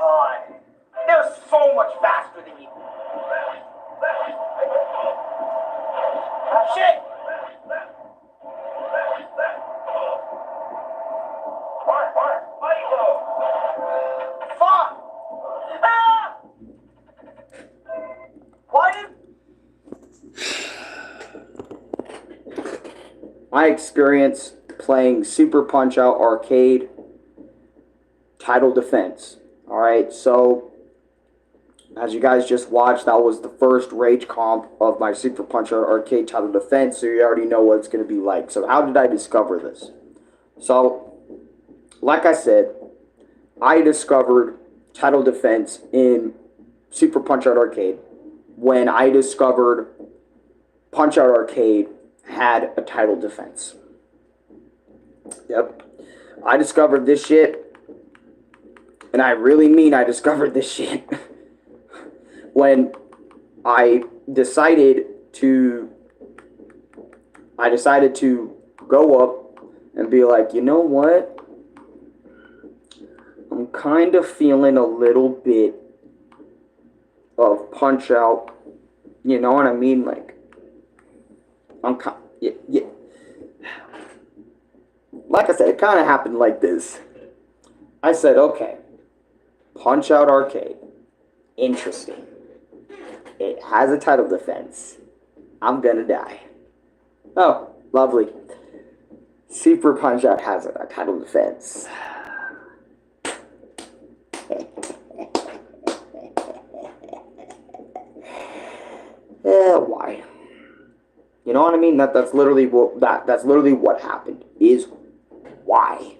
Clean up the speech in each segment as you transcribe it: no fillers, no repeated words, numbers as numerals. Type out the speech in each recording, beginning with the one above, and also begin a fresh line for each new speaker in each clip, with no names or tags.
god! They're so much faster than you. Shit! Fuck! Ah! Why did...
My experience playing Super Punch-Out Arcade Title Defense. Alright, so as you guys just watched, that was the first rage comp of my Super Punch-Out Arcade Title Defense, so you already know what it's going to be like. So how did I discover this? So, like I said, I discovered Title Defense in Super Punch-Out Arcade when I discovered Punch-Out Arcade had a Title Defense. Yep. I discovered this shit, and I really mean I discovered this shit, when I decided to go up and be like, you know what? I'm kind of feeling a little bit of Punch Out. You know what I mean? Like, yeah. Like I said, it kind of happened like this. I said, okay, Punch Out Arcade. Interesting. It has a title defense. I'm gonna die. Oh, lovely. Super Punch Out has a title defense. Why? You know what I mean? That's literally what happened. Is why?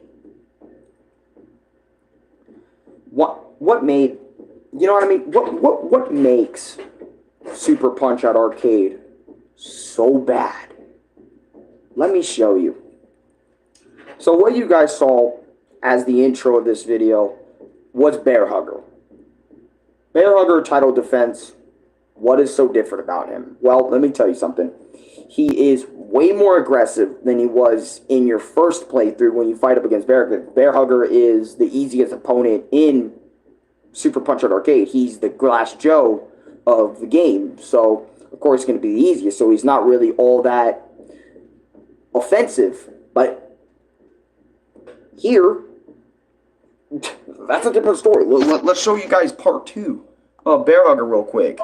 What made, you know what I mean? What makes Super Punch Out Arcade so bad? Let me show you. So what you guys saw as the intro of this video was Bear Hugger. Bear Hugger Title Defense. What is so different about him? Well, let me tell you something. He is way more aggressive than he was in your first playthrough when you fight up against Bear Hugger. Bear Hugger is the easiest opponent in Super Punch Out Arcade. He's the Glass Joe of the game. So, of course, it's going to be the easiest. So he's not really all that offensive. But here, that's a different story. Let's show you guys part 2 of Bear Hugger real quick.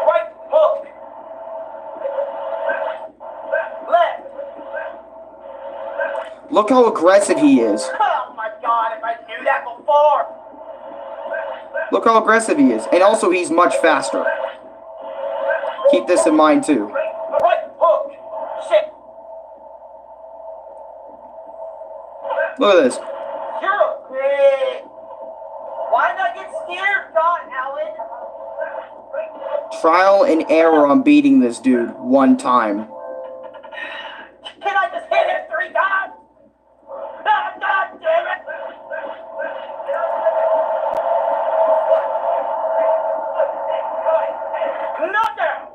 Right hook! Left!
Look how aggressive he is.
Oh my god, if I knew that before!
Look how aggressive he is. And also, he's much faster. Keep this in mind, too.
Right hook! Shit!
Look at this.
You're a bitch! Why did I get scared? God, Alan!
Trial and error on beating this dude one time.
Can I just hit him 3 times? Ah, God damn it! Knockdown!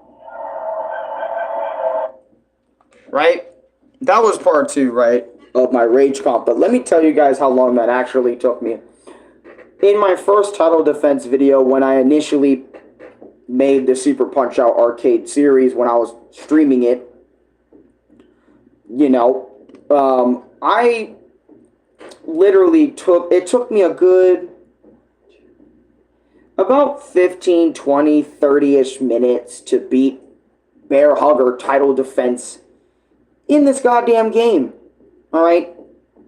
Right? That was part 2, right? Of my rage comp. But let me tell you guys how long that actually took me. In my first Title Defense video, when I initially made the Super Punch Out Arcade series, when I was streaming it, you know, I literally took me a good about 15, 20, 30-ish minutes to beat Bear Hugger Title Defense in this goddamn game. Alright?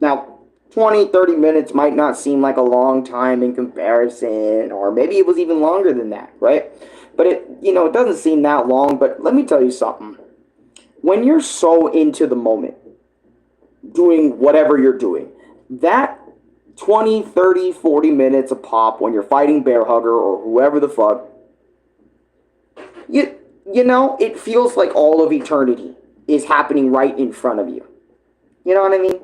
Now, 20, 30 minutes might not seem like a long time in comparison, or maybe it was even longer than that, right? But it doesn't seem that long, but let me tell you something. When you're so into the moment, doing whatever you're doing, that 20, 30, 40 minutes a pop when you're fighting Bear Hugger or whoever the fuck, you know, it feels like all of eternity is happening right in front of you. You know what I mean?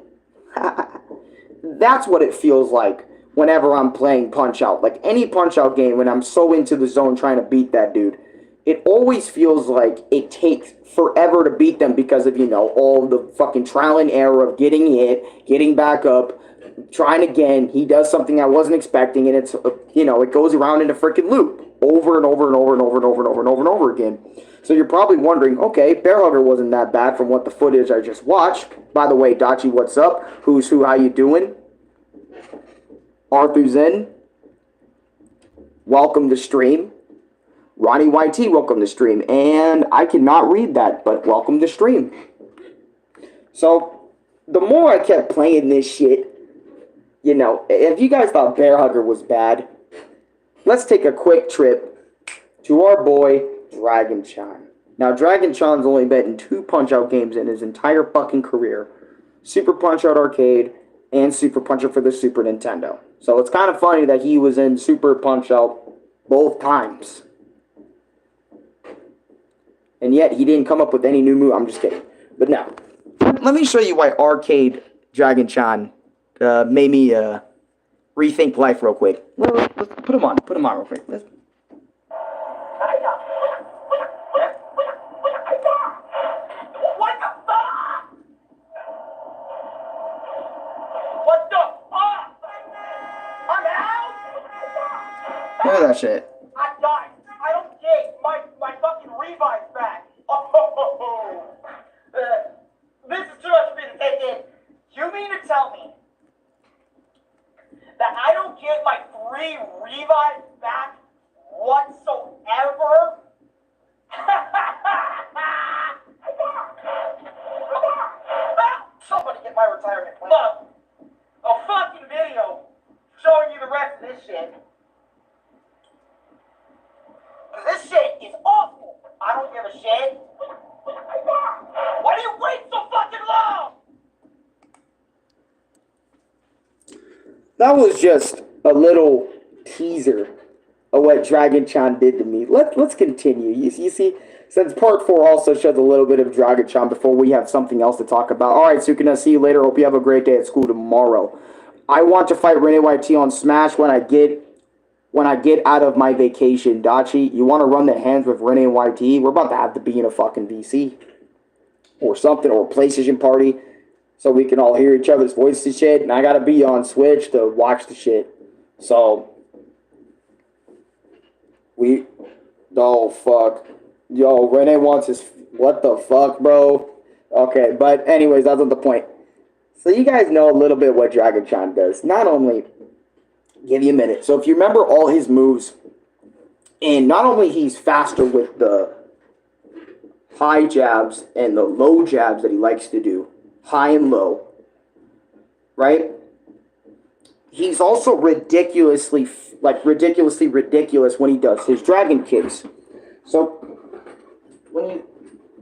That's what it feels like whenever I'm playing Punch-Out. Like any Punch-Out game, when I'm so into the zone trying to beat that dude, it always feels like it takes forever to beat them because of, you know, all the fucking trial and error of getting hit, getting back up, trying again. He does something I wasn't expecting, and it's, it goes around in a freaking loop over and over and over and over and over and over and over and over again. So you're probably wondering, okay, Bear Hugger wasn't that bad from what the footage I just watched. By the way, Dachi, what's up? Who's who? How you doing? Arthur Zen, welcome to stream. Ronnie YT, welcome to stream. And I cannot read that, but welcome to stream. So the more I kept playing this shit, if you guys thought Bear Hugger was bad, let's take a quick trip to our boy Dragon Chan. Now, Dragon Chan's only been in 2 Punch-Out games in his entire fucking career. Super Punch-Out Arcade and Super Punch-Out for the Super Nintendo. So it's kind of funny that he was in Super Punch-Out both times. And yet, he didn't come up with any new move. I'm just kidding. But now, let me show you why Arcade Dragon Chan made me rethink life real quick. Let's put him on. Put him on real quick. Let's...
What the fuck? What the fuck? I'm out?
Look at that shit.
I died. I don't get my fucking revive's back. Oh, this is too much for me to take in. You mean to tell me that I don't get my 3 revives back whatsoever? Somebody get my retirement plan. Look, a fucking video showing you the rest of this shit. Cause this shit is awful. I don't give a shit. Why do you wait so fucking long?
That was just a little teaser of what Dragon Chan did to me. Let's continue. You see, since part 4 also shows a little bit of Dragon Chan before we have something else to talk about. Alright, Sukuna, see you later. Hope you have a great day at school tomorrow. I want to fight Rene YT on Smash when I get out of my vacation. Dachi, you want to run the hands with Rene YT? We're about to have to be in a fucking VC. Or something, or a PlayStation party. So we can all hear each other's voices and shit. And I gotta be on Switch to watch the shit. So... Oh, fuck. Yo, Rene wants his... What the fuck, bro? Okay, but anyways, that's not the point. So you guys know a little bit what Dragon Chan does. Not only... Give you a minute. So if you remember all his moves... And not only he's faster with the high jabs and the low jabs that he likes to do. High and low. Right? He's also ridiculously ridiculous when he does his dragon kicks. So, when you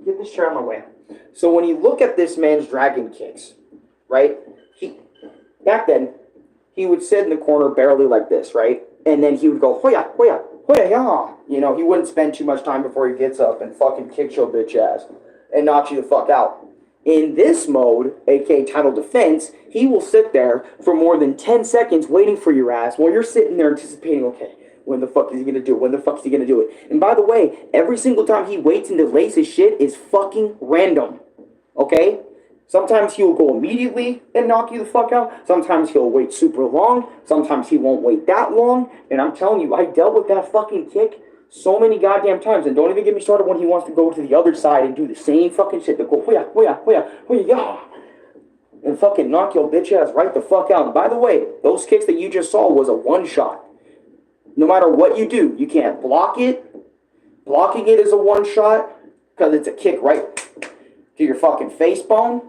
get this chair on my way. So when you look at this man's dragon kicks, right? Back then, he would sit in the corner barely like this, right? And then he would go, hoya, hoya, hoya, ya. He wouldn't spend too much time before he gets up and fucking kicks your bitch ass and knocks you the fuck out. In this mode, aka title defense, he will sit there for more than 10 seconds waiting for your ass while you're sitting there anticipating, okay, when the fuck is he gonna do it? When the fuck is he gonna do it? And by the way, every single time he waits and delays his shit is fucking random. Okay? Sometimes he'll go immediately and knock you the fuck out. Sometimes he'll wait super long. Sometimes he won't wait that long. And I'm telling you, I dealt with that fucking kick so many goddamn times. And don't even get me started when he wants to go to the other side and do the same fucking shit. They'll go, hoya, hoya, hoya, hoya, ya. And fucking knock your bitch ass right the fuck out. And by the way, those kicks that you just saw was a one shot. No matter what you do, you can't block it. Blocking it is a one shot because it's a kick right to your fucking face bone.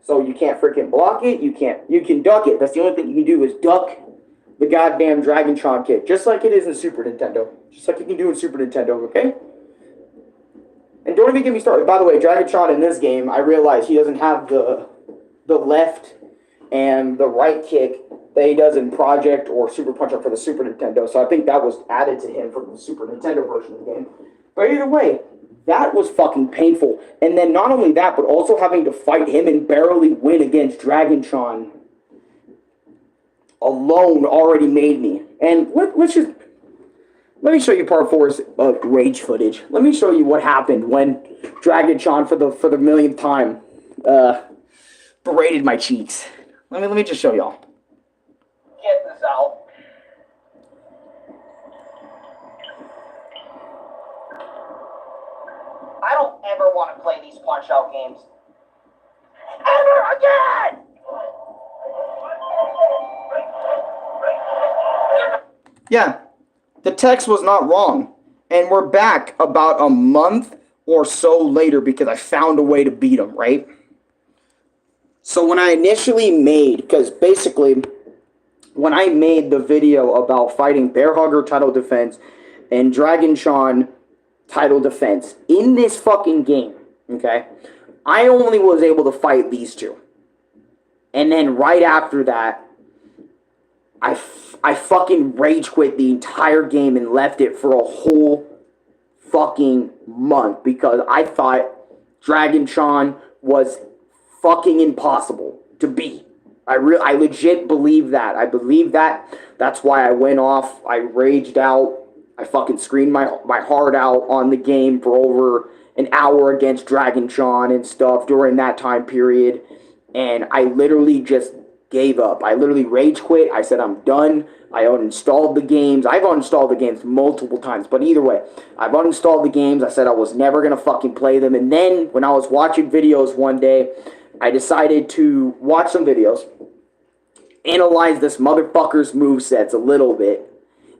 So you can't freaking block it. You can duck it. That's the only thing you can do is duck the goddamn Dragon Chan kick. Just like it is in Super Nintendo. Just like you can do in Super Nintendo, okay? And don't even get me started. By the way, Dragon Chan in this game, I realize he doesn't have the left and the right kick that he does in Project or Super Punch-Out for the Super Nintendo. So I think that was added to him from the Super Nintendo version of the game. But either way, that was fucking painful. And then not only that, but also having to fight him and barely win against Dragon Chan alone already made me. And let me show you part 4's rage footage. Let me show you what happened when Dragon Chan for the millionth time berated my cheeks. Let me just show y'all.
get this out. I don't ever want to play these Punch-Out games. Ever again!
Yeah, the text was not wrong. And we're back about a month or so later because I found a way to beat him, right? So when I initially made, because basically, when I made the video about fighting Bear Hugger title defense and Dragon Sean title defense in this fucking game, okay, I only was able to fight these two. And then right after that, I fucking rage quit the entire game and left it for a whole fucking month because I thought Dragon Sean was fucking impossible to beat. I legit believe that. I believe that. That's why I went off. I raged out. I fucking screamed my heart out on the game for over an hour against Dragon Sean and stuff during that time period. And I literally just gave up. I literally rage quit. I said I'm done. I uninstalled the games. I've uninstalled the games multiple times. But either way, I've uninstalled the games. I said I was never going to fucking play them. And then when I was watching videos one day, I decided to watch some videos, analyze this motherfucker's movesets a little bit,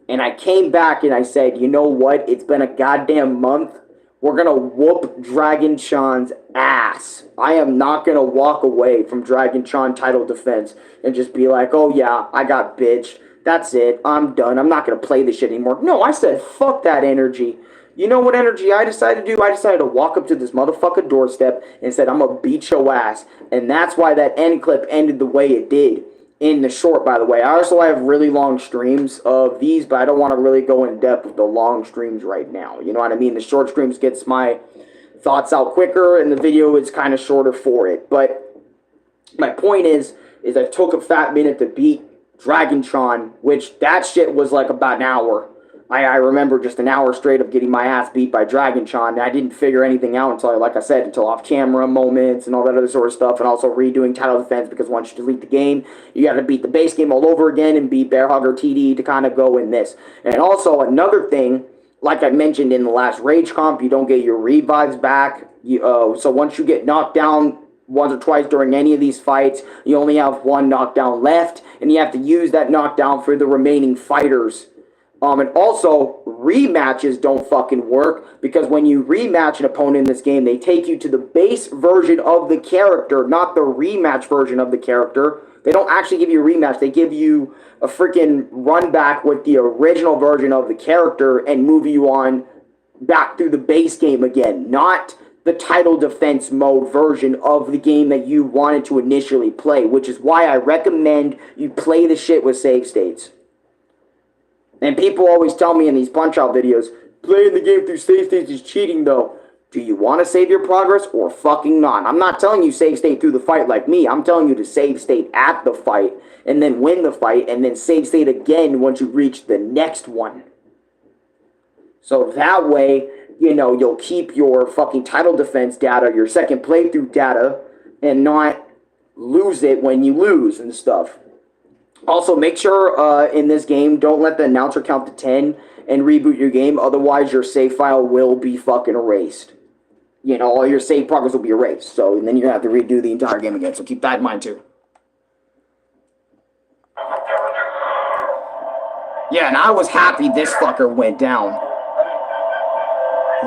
and I came back and I said, you know what? It's been a goddamn month. We're going to whoop Dragon Sean's ass. I am not going to walk away from Dragon Sean title defense and just be like, oh yeah, I got bitched. That's it. I'm done. I'm not going to play this shit anymore. No, I said, fuck that energy. You know what energy I decided to do? I decided to walk up to this motherfucking doorstep and said, I'm going to beat your ass. And that's why that end clip ended the way it did. In the short, by the way. I also have really long streams of these, but I don't want to really go in depth with the long streams right now. You know what I mean? The short streams gets my thoughts out quicker, and the video is kind of shorter for it. But my point is I took a fat minute to beat Dragon Sean, which that shit was like about an hour. I remember just an hour straight of getting my ass beat by Dragon Sean, and I didn't figure anything out until, like I said, until off-camera moments and all that other sort of stuff, and also redoing title defense, because once you delete the game, you got to beat the base game all over again and beat Bear Hugger TD to kind of go in this. And also, another thing, like I mentioned in the last Rage Comp, you don't get your revives back. So once you get knocked down once or twice during any of these fights, you only have one knockdown left, and you have to use that knockdown for the remaining fighters. And also, rematches don't fucking work, because when you rematch an opponent in this game, they take you to the base version of the character, not the rematch version of the character. They don't actually give you a rematch. They give you a freaking run back with the original version of the character and move you on back through the base game again, not the title defense mode version of the game that you wanted to initially play, which is why I recommend you play the shit with save states. And people always tell me in these Punch-Out videos, playing the game through save states is cheating though. Do you want to save your progress or fucking not? I'm not telling you save state through the fight like me. I'm telling you to save state at the fight and then win the fight and then save state again once you reach the next one. So that way, you know, you'll keep your fucking title defense data, your second playthrough data, and not lose it when you lose and stuff. Also, make sure in this game, don't let the announcer count to 10 and reboot your game. Otherwise, your save file will be fucking erased. You know, all your save progress will be erased. So, and then you're going to have to redo the entire game again. So keep that in mind, too. Yeah, and I was happy this fucker went down.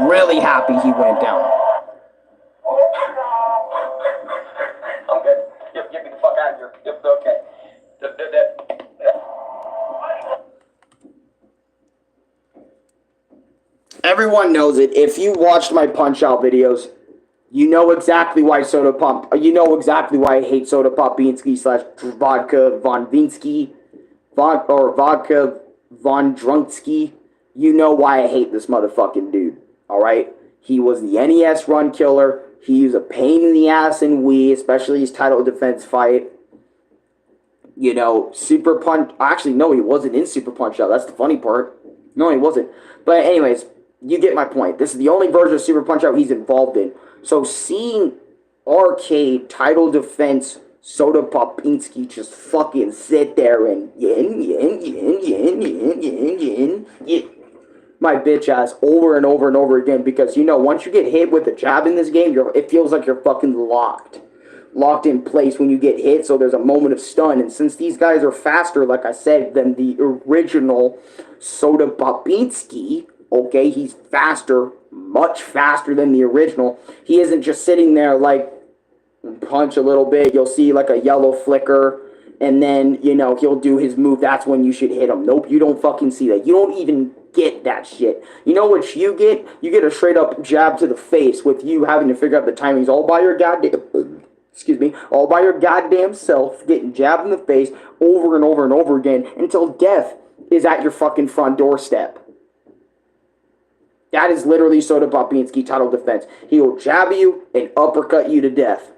Really happy he went down.
I'm good. Get me the fuck out of here. Yep, okay.
Everyone knows it. If you watched my Punch-Out videos, you know exactly why Soda Pop. You know exactly why I hate Soda Popinski / Vodka Von Vinsky, or Vodka Von Drunksky. You know why I hate this motherfucking dude. All right, he was the NES run killer. He was a pain in the ass in Wii, especially his title defense fight. You know, Super Punch. Actually, no, he wasn't in Super Punch-Out. That's the funny part. No, he wasn't. But anyways, you get my point. This is the only version of Super Punch-Out he's involved in. So seeing arcade title defense Soda Popinski just fucking sit there and yin my bitch ass over and over and over again, because you know once you get hit with a jab in this game, it feels like you're fucking locked in place when you get hit, so there's a moment of stun. And since these guys are faster, like I said, than the original Soda Popinski, okay, he's faster, much faster than the original. He isn't just sitting there like punch a little bit, you'll see like a yellow flicker, and then, you know, he'll do his move. That's when you should hit him. Nope, you don't fucking see that. You don't even get that shit. You know what you get? You get a straight up jab to the face with you having to figure out the timings all by your goddamn, excuse me, all by your goddamn self, getting jabbed in the face over and over and over again until death is at your fucking front doorstep. That is literally Soda Popinski title defense. He will jab you and uppercut you to death.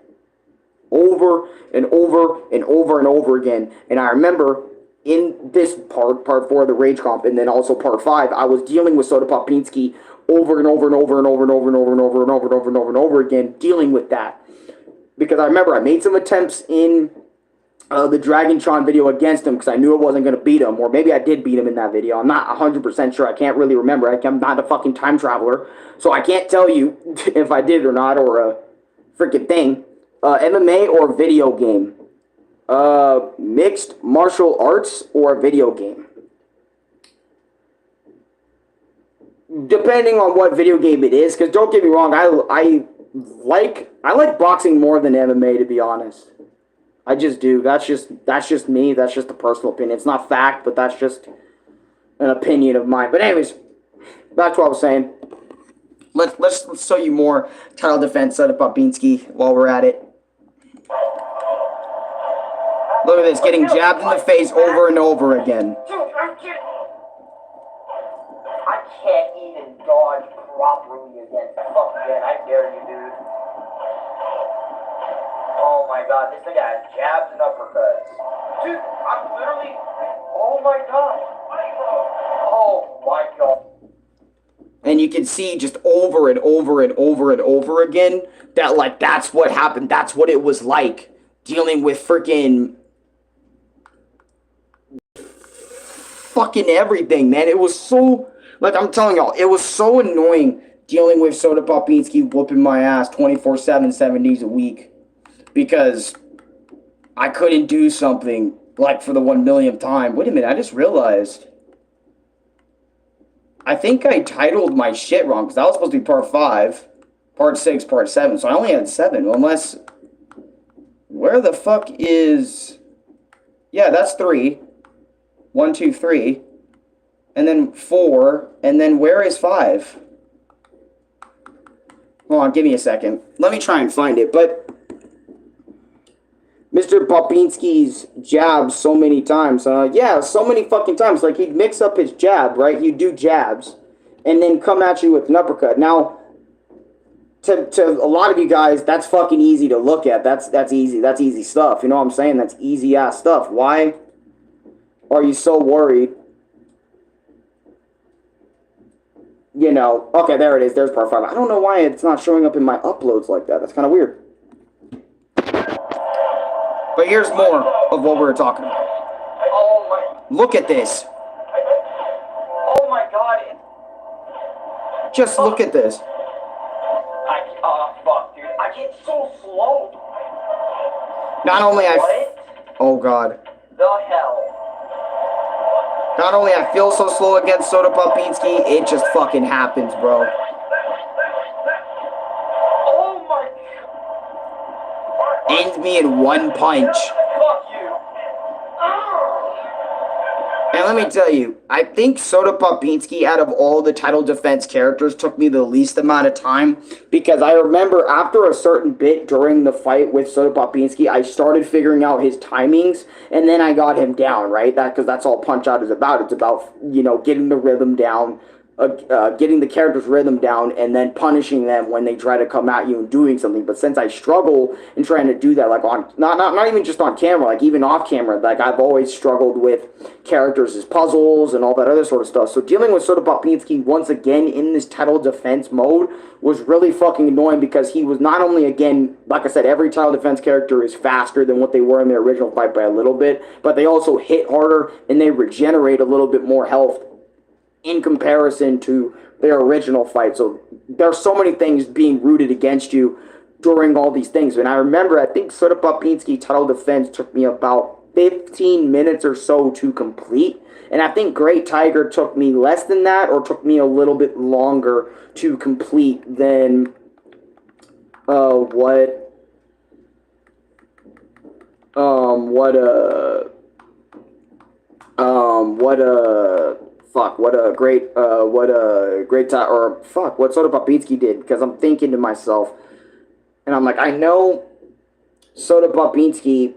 Over and over and over and over again. And I remember in this part 4 of the Rage Comp, and then also part 5, I was dealing with Soda Popinski over and over and over and over and over and over and over and over and over and over and over again, dealing with that. Because I remember I made some attempts in the Dragontron video against him because I knew I wasn't going to beat him. Or maybe I did beat him in that video. I'm not 100% sure. I can't really remember. I'm not a fucking time traveler. So I can't tell you if I did or not, or a freaking thing. MMA or video game? Mixed martial arts or video game? Depending on what video game it is, because don't get me wrong, I like boxing more than MMA, to be honest. I just do. That's just me. That's just a personal opinion. It's not fact, but that's just an opinion of mine. But anyways, back to what I was saying. Let's show you more title defense Soda Popinski while we're at it. Look at this, getting jabbed in the face over and over again.
Dude, I can't even dodge properly against that fucking man. I dare you, dude. Oh my god, this thing has jabs and uppercuts. Dude, I'm literally... Oh my god. Oh my god.
And you can see just over and over and over and over again that, like, that's what happened. That's what it was like dealing with freaking... fucking everything, man. It was so... like, I'm telling y'all, it was so annoying dealing with Soda Popinski whooping my ass 24/7, 7 days a week. Because I couldn't do something, like, for the 1 millionth time. Wait a minute, I just realized. I think I titled my shit wrong, because that was supposed to be part 5, part 6, part 7. So I only had 7, unless... where the fuck is... yeah, that's 3. 1, 2, 3. And then 4. And then where is 5? Hold on, give me a second. Let me try and find it, but... Mr. Popinski's jabs so many times. Yeah, so many fucking times. Like, he'd mix up his jab, right? He'd do jabs, and then come at you with an uppercut. Now, to a lot of you guys, that's fucking easy to look at. That's easy. That's easy stuff. You know what I'm saying? That's easy-ass stuff. Why are you so worried? You know, okay, there it is. There's part 5. I don't know why it's not showing up in my uploads like that. That's kind of weird. But here's more of what we were talking about.
Oh my...
look at this.
oh my god.
Just look at this.
Fuck, dude. I get so slow.
Not only
What
oh god.
the hell?
Not only I feel so slow against Soda Popinski, it just fucking happens, bro.
Oh my...
Ends me in one punch.
Fuck you.
And let me tell you, I think Soda Popinski, out of all the title defense characters, took me the least amount of time. Because I remember after a certain bit during the fight with Soda Popinski, I started figuring out his timings, and then I got him down, right? Because that's all Punch-Out is about. It's about, you know, getting the rhythm down, getting the character's rhythm down and then punishing them when they try to come at you and doing something. But since I struggle in trying to do that, like on not even just on camera, like even off camera, like I've always struggled with characters as puzzles and all that other sort of stuff. So dealing with Soda Popinski once again in this title defense mode was really fucking annoying because he was not only, again, like I said, every title defense character is faster than what they were in their original fight by a little bit, but they also hit harder and they regenerate a little bit more health in comparison to their original fight. So there's so many things being rooted against you during all these things. And I remember, I think Soda Popinski title defense took me about 15 minutes or so to complete. And I think Great Tiger took me less than that or took me a little bit longer to complete than what Soda Popinski did, because I'm thinking to myself, and I'm like, I know Soda Popinski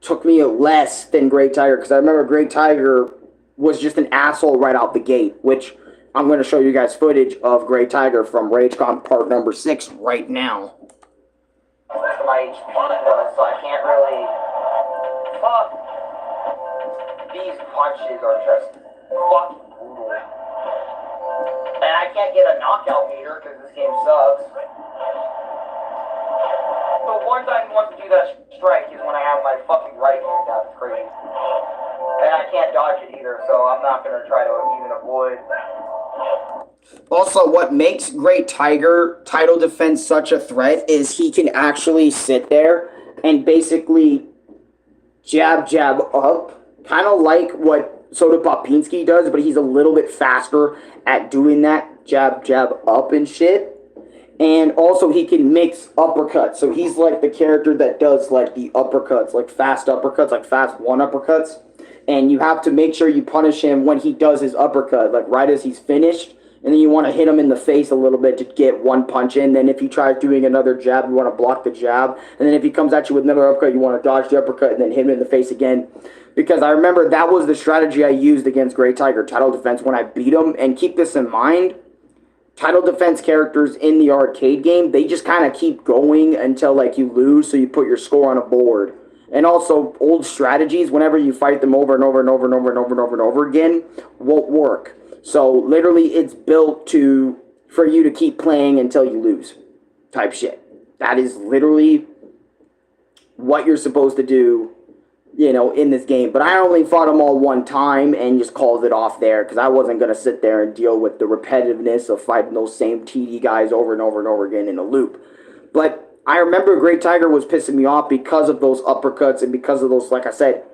took me less than Great Tiger, because I remember Great Tiger was just an asshole right out the gate, which I'm going to show you guys footage of Great Tiger from RageCon part number 6 right now. My HP though, so I can't really... Fuck. These punches are just fucking brutal. And I can't get a knockout meter because this game sucks. The one time he wants to do that strike is when I have my fucking right hand out. It's crazy. And I can't dodge it either, so I'm not going to try to even avoid. Also, what makes Great Tiger title defense such a threat is he can actually sit there and basically jab up, kind of like what Soda Popinski does, but he's a little bit faster at doing that jab up and shit. And also he can mix uppercuts, so he's like the character that does like the uppercuts, like fast uppercuts, like fast one uppercuts. And you have to make sure you punish him when he does his uppercut, like right as he's finished. And then you want to hit him in the face a little bit to get one punch in. Then if he tries doing another jab, you want to block the jab. And then if he comes at you with another uppercut, you want to dodge the uppercut and then hit him in the face again. Because I remember that was the strategy I used against Great Tiger title defense when I beat him. And keep this in mind, title defense characters in the arcade game, they just kind of keep going until like you lose, so you put your score on a board. And also, old strategies, whenever you fight them over and over and over and over and over and over and over again, won't work. So literally it's built for you to keep playing until you lose type shit. That is literally what you're supposed to do, you know, in this game. But I only fought them all one time and just called it off there because I wasn't going to sit there and deal with the repetitiveness of fighting those same TD guys over and over and over again in a loop. But I remember Great Tiger was pissing me off because of those uppercuts and because of those, like I said,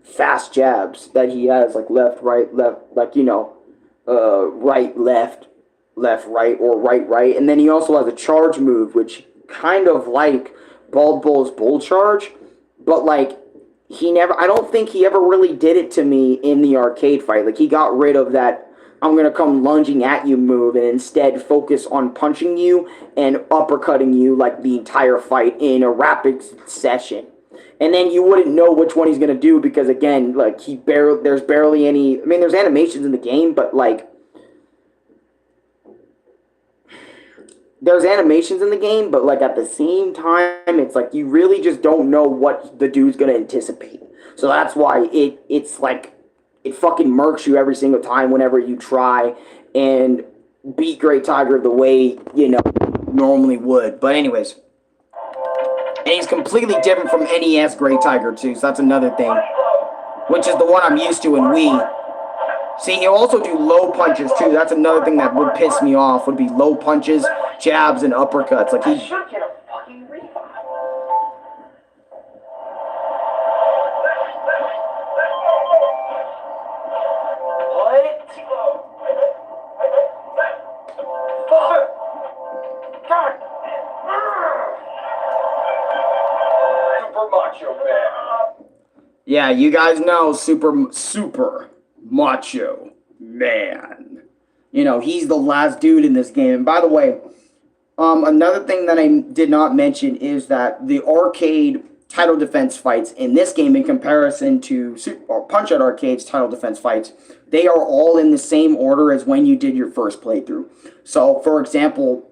fast jabs that he has, like left, right, left, like, you know, right, left, left, right, or right, right. And then he also has a charge move, which kind of like Bald Bull's Bull Charge, but like I don't think he ever really did it to me in the arcade fight. Like he got rid of that I'm going to come lunging at you move and instead focus on punching you and uppercutting you like the entire fight in a rapid session. And then you wouldn't know which one he's going to do because, again, like, there's barely any... I mean, there's animations in the game, but, like... There's animations in the game, but, like, at the same time, it's like you really just don't know what the dude's going to anticipate. So that's why it's like... It fucking murks you every single time whenever you try and beat Great Tiger the way, you know, normally would. But anyways... And he's completely different from NES Great Tiger, too, so that's another thing. Which is the one I'm used to in Wii. See, he'll also do low punches, too. That's another thing that would piss me off, would be low punches, jabs, and uppercuts. Like,
I should get a fucking revive. What? Fuck! God! Super Macho Man.
Yeah, you guys know Super Macho Man. You know, he's the last dude in this game. And by the way, another thing that I did not mention is that the arcade title defense fights in this game in comparison to Punch Out Arcade's title defense fights, they are all in the same order as when you did your first playthrough. So, for example,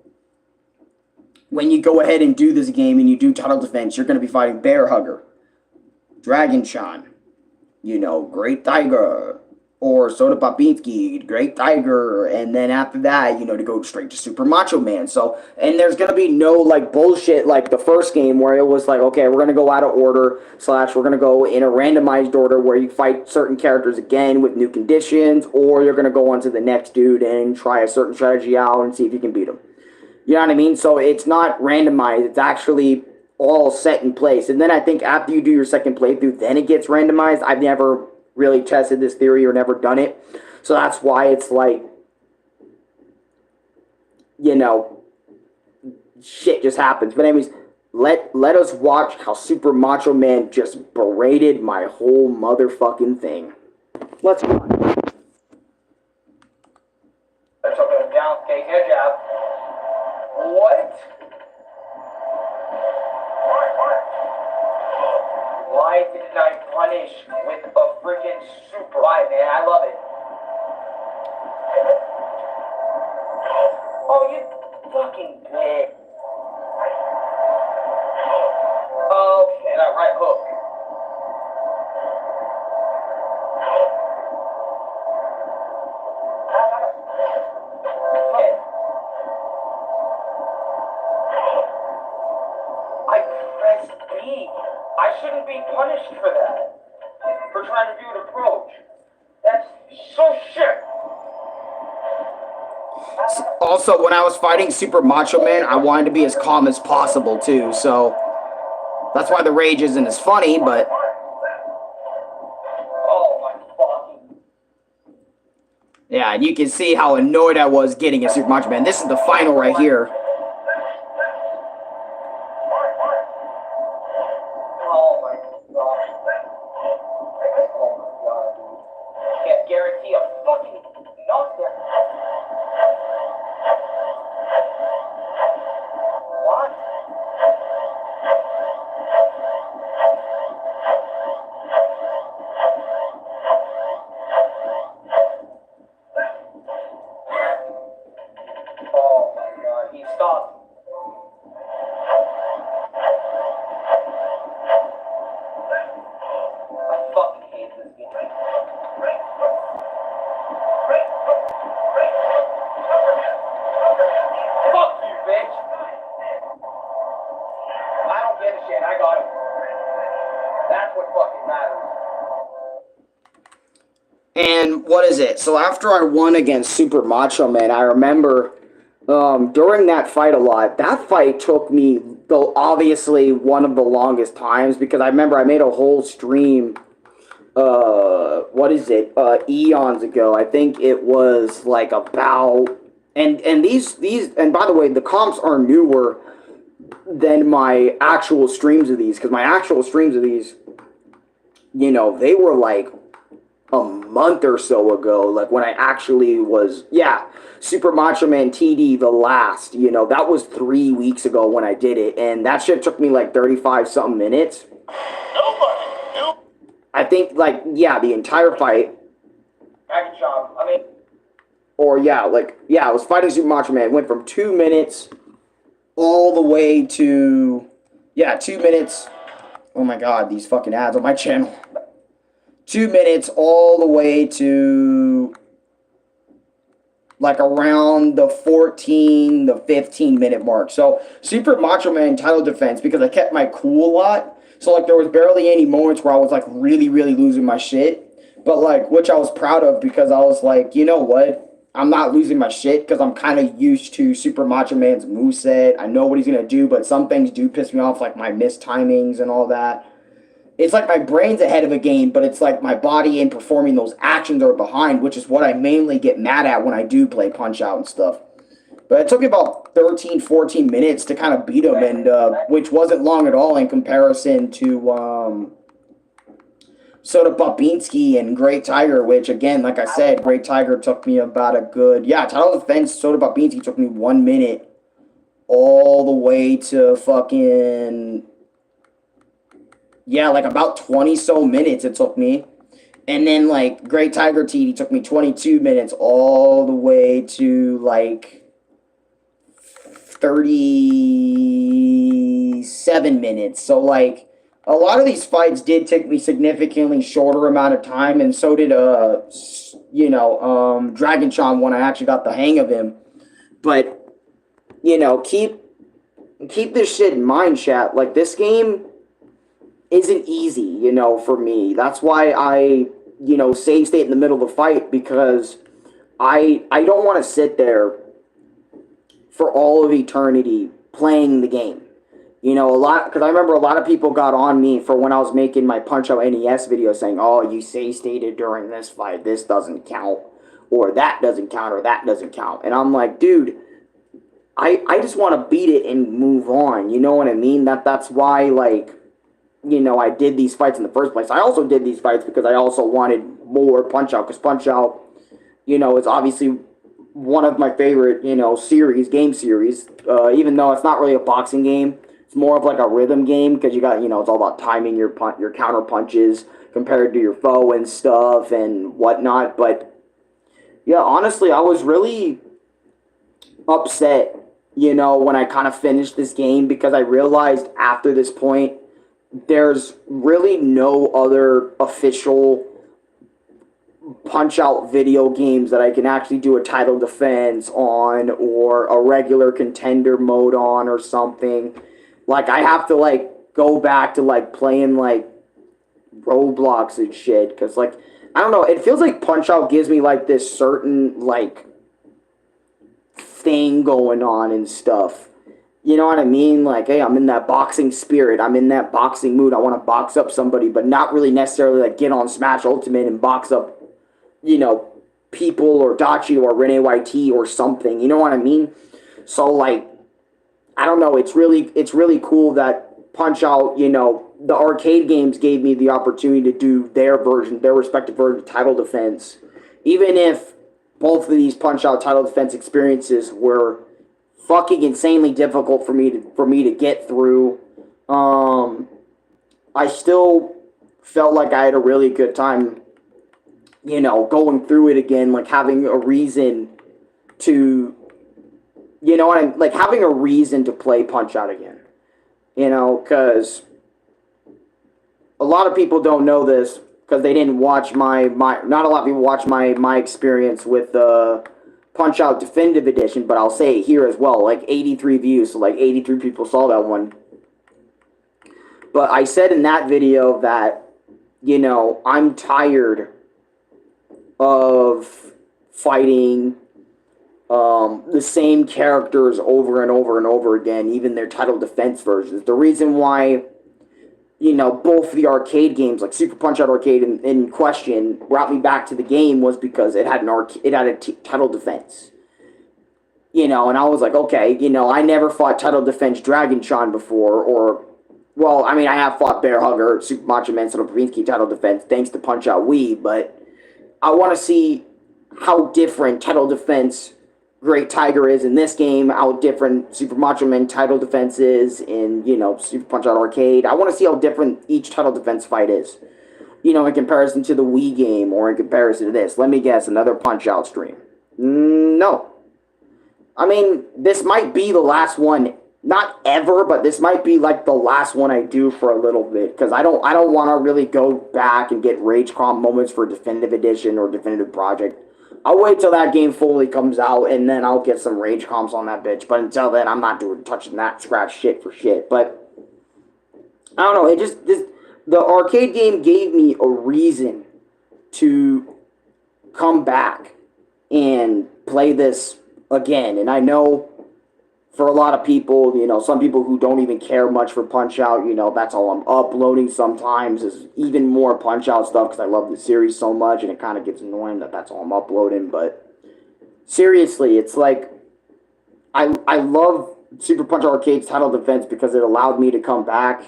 when you go ahead and do this game and you do title defense, you're going to be fighting Bear Hugger, Dragon Shan, Great Tiger, or Soda Popinski, Great Tiger, and then after that, to go straight to Super Macho Man. So, and there's going to be no, bullshit like the first game where it was like, okay, we're going to go out of order, / we're going to go in a randomized order where you fight certain characters again with new conditions, or you're going to go on to the next dude and try a certain strategy out and see if you can beat him. You know what I mean? So it's not randomized. It's actually all set in place. And then I think after you do your second playthrough, then it gets randomized. I've never really tested this theory or never done it. So that's why it's like, shit just happens. But anyways, let us watch how Super Macho Man just berated my whole motherfucking thing. Let's go.
I took him down, okay, good job. What? Why didn't I punish with a freaking super? Why, man? I love it. Oh, you fucking bitch. Okay, that right hook. I pressed B. I shouldn't be punished for that. For trying to do an approach. That's so shit.
Also, when I was fighting Super Macho Man, I wanted to be as calm as possible, too. So, that's why the rage isn't as funny, but...
Oh, my fucking...
Yeah, and you can see how annoyed I was getting a Super Macho Man. This is the final right here.
Oh, my God. Oh, my God, dude. Can't guarantee a fucking knockdown. What? Oh my God, he stopped. I fucking hate this game. Fuck you, bitch. I don't give a shit. I got him. That's what fucking matters.
And what is it? So after I won against Super Macho Man, I remember during that fight a lot. That fight took me, though, obviously one of the longest times because I remember I made a whole stream. Eons ago. I think it was like about and these and by the way, the comps are newer than my actual streams of these because my actual streams of these, they were like a month or so ago, like when I actually was, Super Macho Man TD the last, that was 3 weeks ago when I did it, and that shit took me like 35 something minutes. I think, the entire fight.
Good job.
I was fighting Super Macho Man. It went from 2 minutes all the way to, 2 minutes. Oh my God, these fucking ads on my channel. 2 minutes all the way to, around the 14, the 15-minute mark. So, Super Macho Man title defense, because I kept my cool a lot. So, there was barely any moments where I was, really, really losing my shit. But, which I was proud of because I was like, you know what? I'm not losing my shit because I'm kind of used to Super Macho Man's moveset. I know what he's going to do, but some things do piss me off, like my missed timings and all that. It's like my brain's ahead of a game, but it's like my body in performing those actions are behind, which is what I mainly get mad at when I do play Punch-Out and stuff. But it took me about 13, 14 minutes to kind of beat him, and which wasn't long at all in comparison to Soda Popinski and Great Tiger, which, again, like I said, Great Tiger took me about a good... title defense, Soda Popinski took me 1 minute all the way to fucking... yeah, like about 20 so minutes it took me. And then like Great Tiger TV took me 22 minutes all the way to like 37 minutes. So like a lot of these fights did take me significantly shorter amount of time, and so did Dragon Chon when I actually got the hang of him. But keep this shit in mind, chat. Like, this game isn't easy, for me. That's why I, save state in the middle of the fight, because I don't want to sit there for all of eternity playing the game. Because I remember a lot of people got on me for when I was making my Punch-Out NES video saying, oh, you save stated during this fight, this doesn't count, or that doesn't count, or that doesn't count. And I'm like, dude, I just want to beat it and move on. You know what I mean? That's why, like, I did these fights in the first place. I also did these fights because I also wanted more Punch-Out, because Punch-Out, is obviously one of my favorite, game series, even though it's not really a boxing game. It's more of like a rhythm game, because you got, it's all about timing your counter punches compared to your foe and stuff and whatnot. But, yeah, honestly, I was really upset, when I kind of finished this game, because I realized after this point, there's really no other official Punch-Out video games that I can actually do a title defense on, or a regular contender mode on, or something. Like, I have to, like, go back to, like, playing, like, Roblox and shit, because, like, I don't know, it feels like Punch-Out gives me, like, this certain, like, thing going on and stuff. You know what I mean? Like, hey, I'm in that boxing spirit. I'm in that boxing mood. I want to box up somebody, but not really necessarily, like, get on Smash Ultimate and box up, people or Dachi or Rene YT or something. You know what I mean? So, like, I don't know. It's really cool that Punch-Out, the arcade games gave me the opportunity to do their respective version of title defense. Even if both of these Punch-Out title defense experiences were fucking insanely difficult for me to get through, I still felt like I had a really good time, going through it again, like having a reason to, having a reason to play Punch-Out again, because a lot of people don't know this, because they didn't watch not a lot of people watch my experience with the Punch-Out Definitive Edition, but I'll say it here as well, like 83 views, so like 83 people saw that one. But I said in that video that, I'm tired of fighting the same characters over and over and over again, even their title defense versions. The reason why, both the arcade games, like Super Punch-Out Arcade in question, brought me back to the game was because it had a title defense. And I was like, okay, I never fought title defense Dragon Chon before, or, well, I mean, I have fought Bear Hugger, Super Macho Man, Sonopravinsky title defense, thanks to Punch-Out Wii, but I want to see how different title defense Great Tiger is in this game, how different Super Macho Man title defense is in, Super Punch-Out Arcade. I want to see how different each title defense fight is, in comparison to the Wii game, or in comparison to this. Let me guess, another Punch-Out stream. No. I mean, this might be the last one, not ever, but this might be like the last one I do for a little bit, because I don't want to really go back and get rage comp moments for Definitive Edition or Definitive Project. I'll wait till that game fully comes out, and then I'll get some rage comps on that bitch. But until then, I'm not touching that scratch shit for shit. But I don't know. The arcade game gave me a reason to come back and play this again. And I know for a lot of people, some people who don't even care much for Punch-Out, that's all I'm uploading sometimes is even more Punch-Out stuff, because I love the series so much, and it kind of gets annoying that that's all I'm uploading. But seriously, it's like, I love Super Punch-Out Arcade's title defense because it allowed me to come back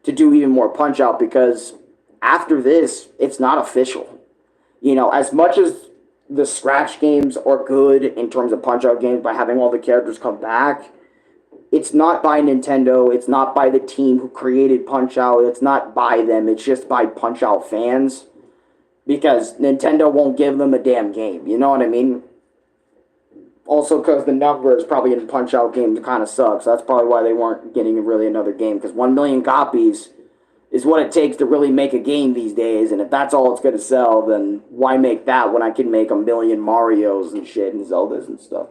to do even more Punch-Out, because after this, it's not official. As much as the scratch games are good in terms of Punch-Out games by having all the characters come back, it's not by Nintendo. It's not by the team who created Punch-Out. It's not by them. It's just by Punch-Out fans. Because Nintendo won't give them a damn game. You know what I mean? Also, because the numbers probably in Punch-Out games kind of suck. So that's probably why they weren't getting really another game. Because 1 million copies is what it takes to really make a game these days. And if that's all it's going to sell, then why make that when I can make a million Marios and shit and Zeldas and stuff?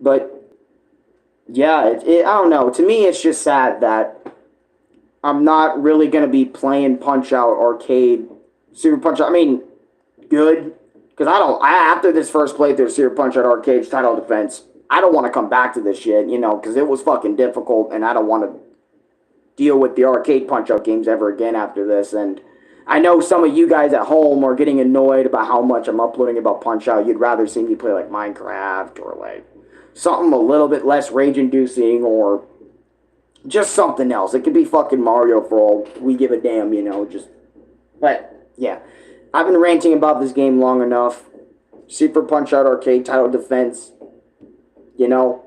But, yeah, I don't know. To me, it's just sad that I'm not really going to be playing Punch-Out Arcade, Super Punch-Out. I mean, good. Because after this first playthrough of Super Punch-Out Arcade's Title Defense, I don't want to come back to this shit, you know, because it was fucking difficult, and I don't want to deal with the arcade Punch-Out games ever again after this. And I know some of you guys at home are getting annoyed about how much I'm uploading about Punch-Out. You'd rather see me play, like, Minecraft or, like, something a little bit less rage-inducing or just something else. It could be fucking Mario for all we give a damn, you know, just... But, yeah. I've been ranting about this game long enough. Super Punch-Out Arcade Title Defense. You know,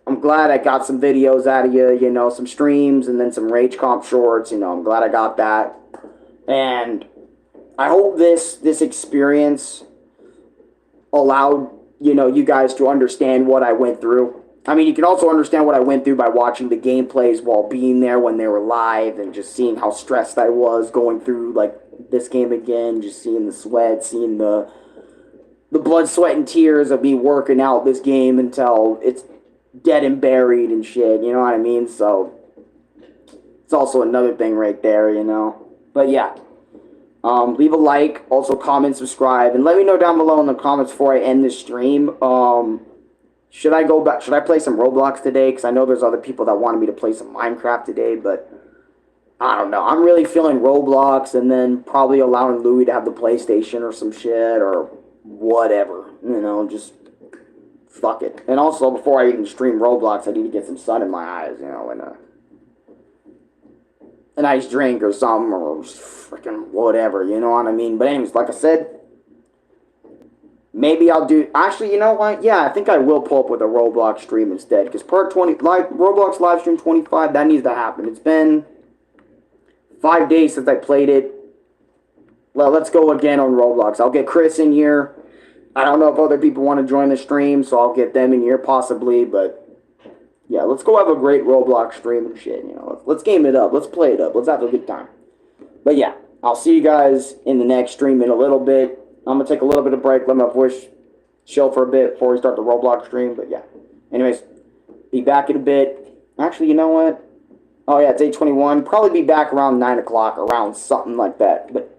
I'm glad I got some videos out of you, you know, some streams and then some Rage Comp shorts, you know, I'm glad I got that. And I hope this experience allowed, you know, you guys to understand what I went through. I mean, you can also understand what I went through by watching the gameplays while being there when they were live and just seeing how stressed I was going through, like, this game again, just seeing the sweat, seeing the blood, sweat, and tears of me working out this game until it's dead and buried and shit, you know what I mean? So, it's also another thing right there, you know? But yeah, leave a like, also comment, subscribe, and let me know down below in the comments before I end this stream, should I go back, should I play some Roblox today? Because I know there's other people that wanted me to play some Minecraft today, but I don't know. I'm really feeling Roblox and then probably allowing Louis to have the PlayStation or some shit or whatever. You know, just fuck it. And also, before I even stream Roblox, I need to get some sun in my eyes, you know, and a nice drink or something or freaking whatever, you know what I mean? But anyways, like I said, maybe I'll do... Actually, you know what? Yeah, I think I will pull up with a Roblox stream instead. Because Roblox live stream 25, that needs to happen. It's been 5 days since I played it. Well, let's go again on Roblox. I'll get Chris in here. I don't know if other people want to join the stream, so I'll get them in here possibly, but yeah, let's go have a great Roblox stream and shit, you know. Let's game it up. Let's play it up. Let's have a good time. But yeah, I'll see you guys in the next stream in a little bit. I'm going to take a little bit of break, let my voice chill for a bit before we start the Roblox stream, but yeah. Anyways, be back in a bit. Actually, you know what? Oh yeah, it's 8:21. Probably be back around 9 o'clock, around something like that. But